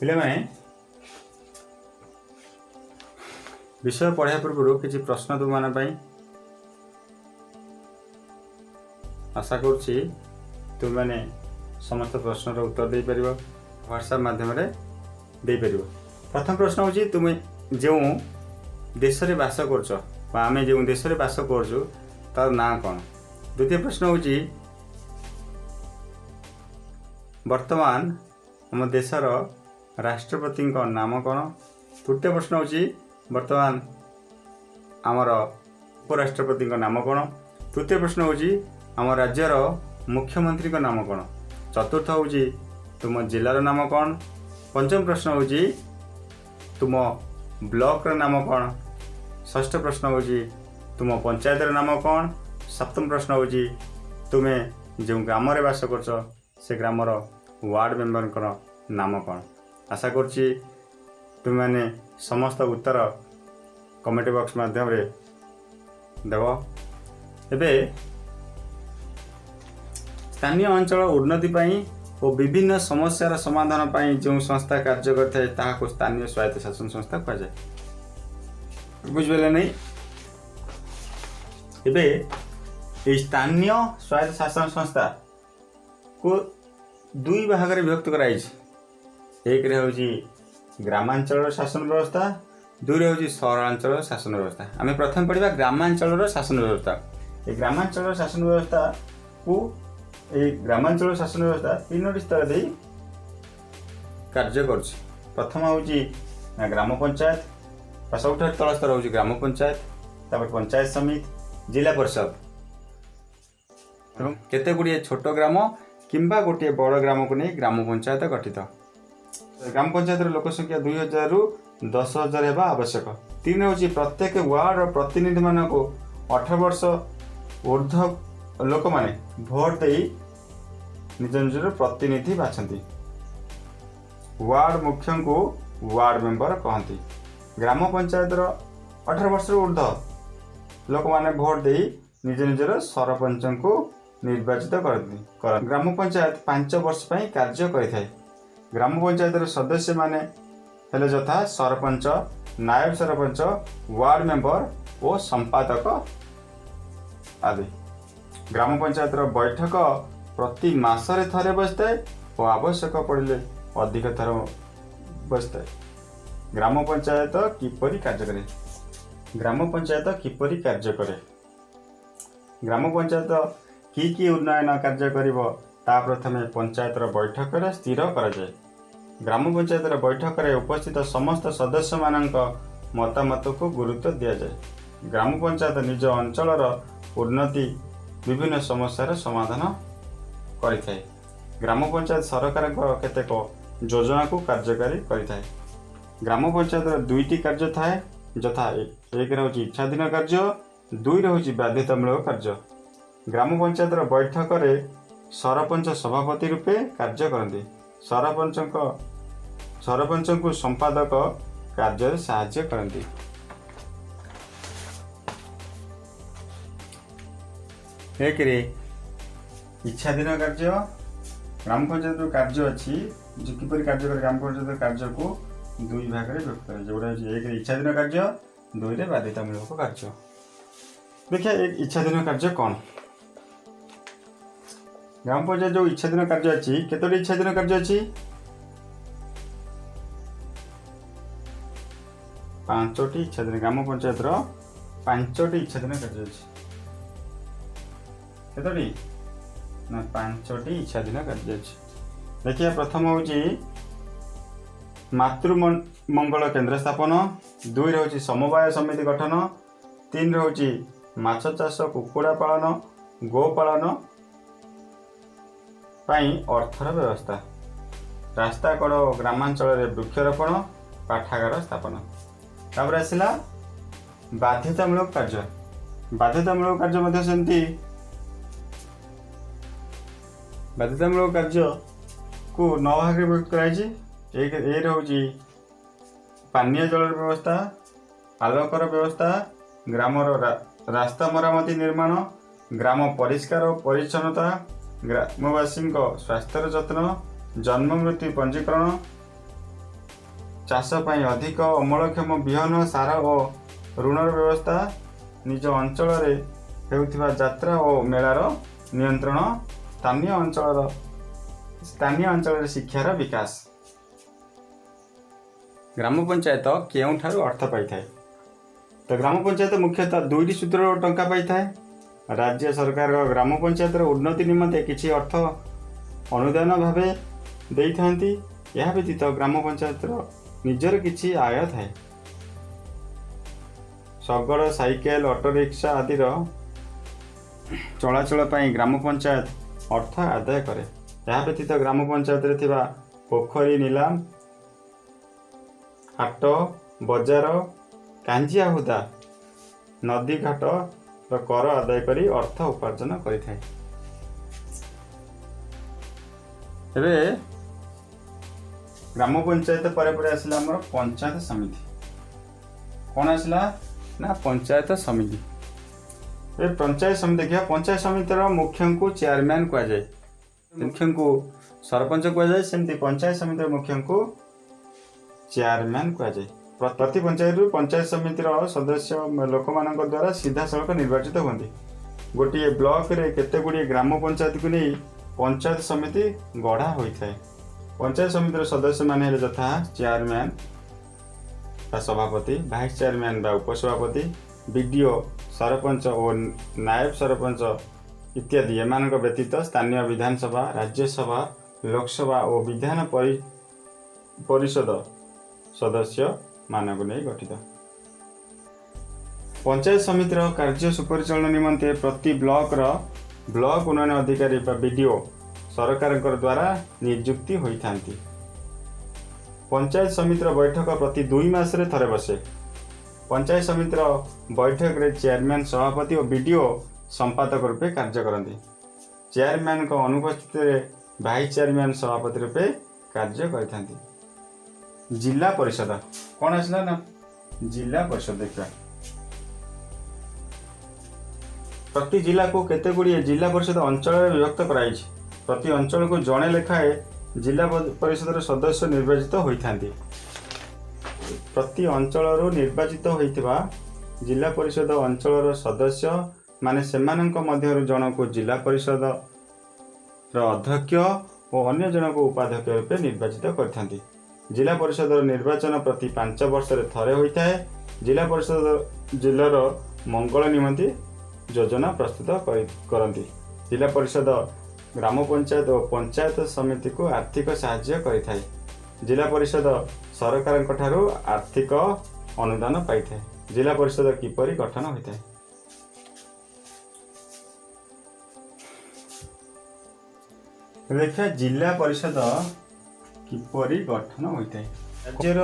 पिले माने विषय पढ़ा पूर्व किसी प्रश्न तुम मान आशा करुच्ची तुम मैंने समस्त प्रश्नर उत्तर दे पार व्हाट्सएप माध्यम दे पार। प्रथम प्रश्न हूँ तुम जो देश में बास कर आम जो देश में बास कर तार ना कौन। द्वितीय प्रश्न हूँ वर्तमान आम देशर राष्ट्रपति नाम कौन। तृतीय प्रश्न हूँ वर्तमान आमर उपराष्ट्रपति नाम कौन। तृतीय प्रश्न हूँ आम राज्यर मुख्यमंत्री नाम कौन। चतुर्थ हूँ तुम जिलार नाम कौन। पंचम प्रश्न हूँ तुम ब्लॉक नाम कौन। षष्ठ प्रश्न हूँ तुम पंचायतर नाम कौन। सप्तम प्रश्न हूँ तुम्हें जो ग्राम रे बास कर से ग्रामर वार्ड मेंबर नाम कौन। आशा करछि तुम मैंने समस्त उत्तर कमेंट बॉक्स माध्यम रे देव। एबे स्थानीय अंचल उन्नति पाई और विभिन्न समस्यार समाधान पाई जो संस्था कार्य करते ताहाको स्थानीय स्वायत्त शासन संस्था कहा जाए। बुझिबेले नहीं। एबे स्थानीय स्वायत्त शासन संस्था को दुई भाग में विभक्त कराई। एक रे होची ग्रामांचल शासन व्यवस्था, दुई हूँ सहरांचल शासन व्यवस्था। आम प्रथम पढ़ा ग्रामांचल शासन व्यवस्था। ये ग्रामांचल शासन व्यवस्था को ग्रामांचल शासन व्यवस्था तीन स्तर दे कार्य कर। प्रथम हूँ ग्राम पंचायत, सब तल स्तर हूँ ग्राम पंचायत, तापर पंचायत समिति, जिला परिषद एवं केते गुड़िए छोट ग्राम किंबा गोटे बड़ ग्राम को नहीं ग्राम पंचायत गठित। ग्राम पंचायत लोक संख्या 2000 रु 10,000 हेबा आवश्यक। तीन हूँ प्रत्येक वार्ड और प्रतिनिधि मान को 18 वर्ष ऊर्ध्व लोक माने भोट दे निज निजर प्रतिनिधि बाछंती। वार्ड मुख्य को वार्ड मेंबर कहती। ग्राम पंचायत 18 वर्ष ऊर्ध्व लोक माने भोट दे निज निजर सरपंच को निर्वाचित करती। ग्राम पंचायत 5 वर्ष पर कार्य करें। ग्राम पंचायत सदस्य माने हेले यथा सरपंच, नायब सरपंच, वार्ड मेंबर और संपादक आदि। ग्राम पंचायत बैठक प्रति मासरे थरे बसता है और आवश्यक पड़े अधिक थर बसता है। ग्राम पंचायत किपरि कार्य करे। ग्राम पंचायत किपरि कार्य करे। ग्राम पंचायत कि उन्नयन कार्य करिवो ता प्रथमे पंचायत बैठक रे स्थिर करा जाए। ग्राम पंचायत बैठक रे उपस्थित समस्त सदस्य मानक मतामत को गुरुत्व दिया जाए। ग्राम पंचायत निज अंचलर उन्नति विभिन्न समस्यार समाधान करिथाय। ग्राम पंचायत सरकार केतेक योजना को कार्यकारी करिथाय। ग्राम पंचायत दुईटी कार्य थाए यथा एक रहुची इच्छाधीन कार्य, दुई रहुची बाध्यतामूलक कार्य। ग्राम पंचायत बैठक रे सरपंच सभापति रूपे कार्य करते। सरपंच को संपादक कार्य साहाय्य करते। एक रे इच्छाधीन कार्य ग्राम पंचायत कार्य अच्छी जो किपरि कार्य करे। ग्राम पंचायत कार्य को दुई भाग में विभक्त करे जोड़ा एक रे इच्छाधीन कार्य, दुई रे बाध्यतामूलक कार्य। देखिए एक इच्छाधीन कार्य कौन। ग्राम पंचायत जो इच्छाधीन कार्य अच्छी केतोटी इच्छाधीन कार्य अच्छी 5टी इच्छाधीन। ग्राम पंचायत 5टी इच्छाधीन कार्य अच्छी केतोटी ना 5टी इच्छाधीन कार्य अच्छी। देखिए प्रथम हूँ मातृ मंगल केन्द्र स्थापन, दुई रहुची समवाय समिति गठन, तीन रहुची माछ चाष, कुकुड़ा पालन, गो पालन पाई अर्थर व्यवस्था, रास्ता कड़ ग्रामांचल वृक्षरोपण, पाठागार स्थापन। तापर आसला बाध्यतामूलक कार्य। बाध्यतामूलक कार्य मध्य सेमती बाध्यतामूलक कार्य को 9 भाग में विभक्त कराई। एक ए रहुची पानीय जल व्यवस्था, आलोकर व्यवस्था, ग्रामर रास्ता मरामती निर्माण, ग्राम परिष्कार और परिच्छन्नता, ग्रामवासी स्वास्थ्यर जत्न, जन्म मृत्यु पंजीकरण, चाष ପାଇଁ ଅଧିକ ଅମଳକ୍ଷମ ବିହନ ସାର ଓ ଋଣର ବ୍ୟବସ୍ଥା ନିଜ ଅଞ୍ଚଳରେ ହେଉଥିବା ଯାତ୍ରା ଓ ମେଳାର ନିୟନ୍ତ୍ରଣ ସ୍ଥାନୀୟ ଅଞ୍ଚଳରେ ଶିକ୍ଷାର ବିକାଶ। ଗ୍ରାମ ପଞ୍ଚାୟତ କେଉଁଠାରୁ ଅର୍ଥ ପାଇଥାଏ? ତ ଗ୍ରାମ ପଞ୍ଚାୟତ ମୁଖ୍ୟତଃ ଦୁଇଟି ସୂତ୍ରରୁ ଟଙ୍କା ପାଇଥାଏ। राज्य सरकार ग्राम पंचायत उन्नति निमंते किसी अर्थ अनुदान भावे देइथांती। यह व्यतीत ग्राम पंचायत निजर किसी आय थाए। शगड़ साइकेल ऑटो रिक्शा आदि चलाचल ग्राम पंचायत अर्थ आदाय करे। यह व्यतीत ग्राम पंचायत थिबा पोखरी नीलाम हाट बजार कांजिया हुदा नदी घाट कर आदाय करी अर्थ उपार्जन करिथाय। एबे ग्राम पंचायत पर आसला हमर पंचायत समिति। कौन आसला ना पंचायत समिति। ए पंचायत समिति देखिया पंचायत समितिर मुख्य को चेयरमैन कह जाए, मुख्य को सरपंच कह जाए, सेमती पंचायत समितिर मुख्य को चेयरमैन कह जाए। प्रति पंचायत समिति सदस्य लोक मान द्वारा सीधा सड़क निर्वाचित होती। गोटे ब्लॉक रे केते गुडी ग्राम पंचायत को नहीं पंचायत समिति गढ़ा होता है। पंचायत समिति सदस्य माने यथा चेयरमैन बा सभापति, वाइस चेयरमैन बा उपसभापति, बीडीओ, सरपंच और नायब सरपंच इत्यादि एमान व्यतीत स्थानीय विधानसभा, राज्यसभा, लोकसभा और विधान परिषद सदस्य मानक नहीं गठित। पंचायत समितिर कार्य सुपरिचालन निमंते प्रति ब्लॉक उन्नयन अधिकारी बीडीओ सरकार द्वारा नियुक्ति होइथांती। पंचायत समितिर बैठक प्रति 2 मास रे थरे बसे। पंचायत समितिर बैठक रे चेयरमैन, सभापति और बीडीओ संपादक रूपे कार्य करती। चेयरमैन को अनुपस्थित रे वाइस चेयरमैन सभापति रूपे कार्य करथांती। जिला परिषद कौन आसला ना जिला परिषद देखा। प्रति जिला को केते गुड़िए जिला परिषद अंचल विभक्त कराई। प्रति अंचल को जड़े लेखाए जिला परिषद सदस्य निर्वाचित होइथांती। प्रति अंचल निर्वाचित होइथिबा जिला परिषद अंचल सदस्य माने सेमानंक मध्यरु जनक जिला परिषद अध्यक्ष और अन्य जनक उपाध्यक्ष रूपे निर्वाचित करथांती। जिला परिषद निर्वाचन प्रति 5 वर्ष थरे होता है। जिला परिषद जिलार मंगल निमंते योजना प्रस्तुत करती। जिला परिषद ग्राम पंचायत और पंचायत समिति को आर्थिक सहाय्य करिथाय। जिला परिषद सरकार ठारू आर्थिक अनुदान पाइथाय। जिला परिषद किपरि गठन होइथाय? देखा जिला परिषद किपरि गठन होइथाय। राज्यर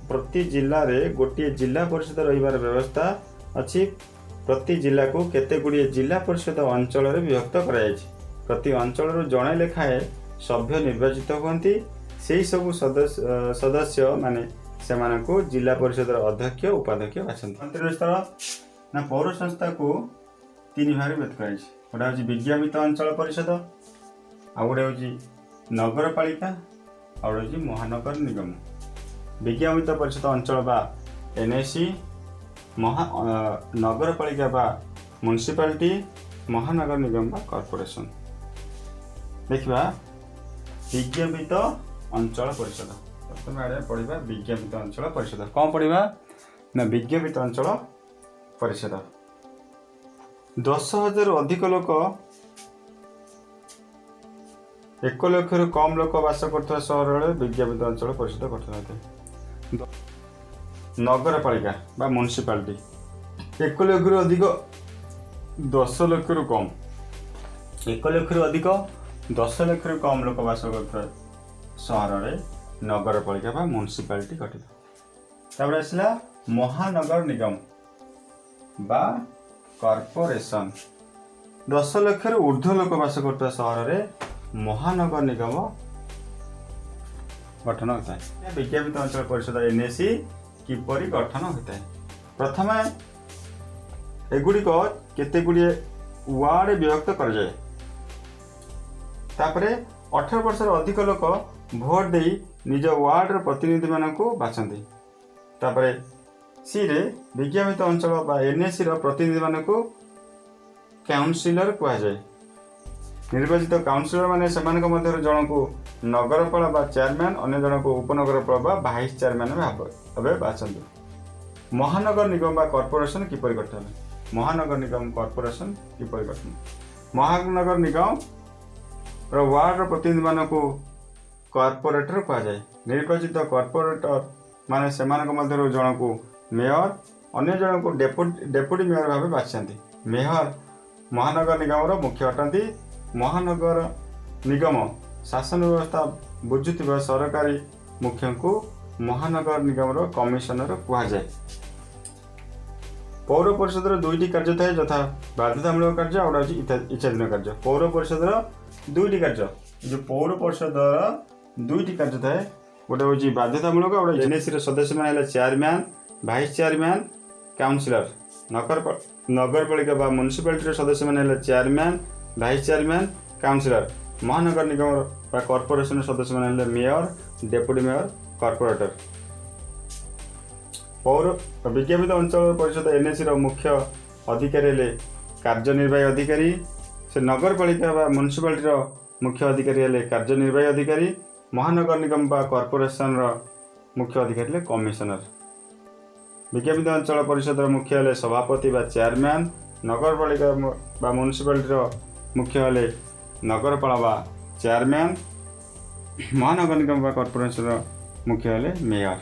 प्रति जिल्ला रे गोटे जिला परिषद रहिबार व्यवस्था अछि। प्रति जिला को केते गुड़िए जिला परिषद अंचल रे विभक्त कराई। प्रति अंचल रो जणे लेखाए सभ्य निर्वाचित होती। सेही सब सदस्य माने सेमानकु जिला परिषद अध्यक्ष उपाध्यक्ष बाछंती। मंत्री स्तर ना पौर संस्था को 3 भाग में कराई। गोटा होची विज्ञापित अंचल परिषद, आ गोटे होची नगरपालिका, और महानगर निगम। विज्ञापित परिषद अंचल बा एनएसी, नगरपालिका बा म्युनिसिपालिटी, महानगर निगम बा कॉर्पोरेशन। देखा विज्ञापित अंचल परिषद प्रथम आड़े पढ़ा। विज्ञापित अंचल परिषद कौन पढ़ा ना विज्ञापित अंचल परिषद 10,000 अधिक लोक 1 लाख कम लोक बास करता सहर विज्ञापित अंचल परिषद गठन होता। नगरपालिका बा म्युनिसिपालिटी 1 लाख अधिक 10 लाख कम 1 लाख अधिक 10 लाख कम लोक बास करता सहर नगरपालिका बा म्युनिसिपालिटी गठित। तापर आसला महानगर निगम बा कॉर्पोरेशन 10 लाख ऊर्ध्व लोक बास करता सहर महानगर निगम गठन होता है। विज्ञापित अंचल परिषद एनएसी किपरि गठन होता है? प्रथम एगुड़िक केते गुड़िए वार्ड विभक्त कर जाए। तापरे 18 वर्ष अधिक लोक भोट दे निज वार्डर प्रतिनिधि मानक बाछंती। तापरे सी रे विज्ञापित अंचल बा एनएसी रो प्रतिनिधि मानक काउंसिलर कहा जाए। निर्वाचित काउंसिलर माने सेमानक मध्य जन को नगरपाल बा चेयरमैन अन्य जन को उपनगरपाल बा वाइस चेयरमैन भावे बाछंती। महानगर निगम बा कॉर्पोरेशन किपरि गठन। महानगर निगम कॉर्पोरेशन किपरि गठन। महानगर निगम रो वार्ड प्रतिनिधि मानक कॉर्पोरेटर कहा जाए। निर्वाचित कॉर्पोरेटर माने सेमानक मध्य जन को मेयर अन्य जन को डेपुटी मेयर भाव बाछंती। मेयर महानगर निगम मुख्य अटंती। महानगर निगम शासन व्यवस्था बुझुथिबा सरकारी मुख्य को महानगर निगम कमिशनर कहा जाए। पौर परिषद दुईटी कार्य थाए यथा बाध्यतामूलक कार्य और इच्छाधीन कार्य। पौर परिषद दुईटी कार्य जो पौर परिषद दुईटी कार्य थाए गोटे हूँ बाध्यतामूलक और एनएसी सदस्य मैंने चेयरमैन वाइस चेयरमैन काउंसिलर। नगरपालिका बा म्युनिसिपालिटी सदस्य मैंने चेयरमैन वाइस चेयरमैन काउंसिलर। महानगर निगम बा कॉर्पोरेशन सदस्य मैंने मेयर डेपुटी मेयर कॉर्पोरेटर। पौर विज्ञापित अंचल परिषद एनएसी मुख्य अधिकारी हेले कार्यनिर्वाही अधिकारी। से नगरपालिका बा म्युनिसिपालिटी मुख्य अधिकारी हेले कार्यनिर्वाही अधिकारी। महानगर निगम बा कॉर्पोरेशन मुख्य अधिकारी हेले कमिशनर। विज्ञापित अंचल परिषद मुख्य हेले सभापति बा चेयरमैन। नगरपालिका बा म्युनिसिपालिटी मुख्य हेले नगरपाल बा चेयरमैन। महानगर निगम बा कॉर्पोरेशन मुख्य हेले मेयर।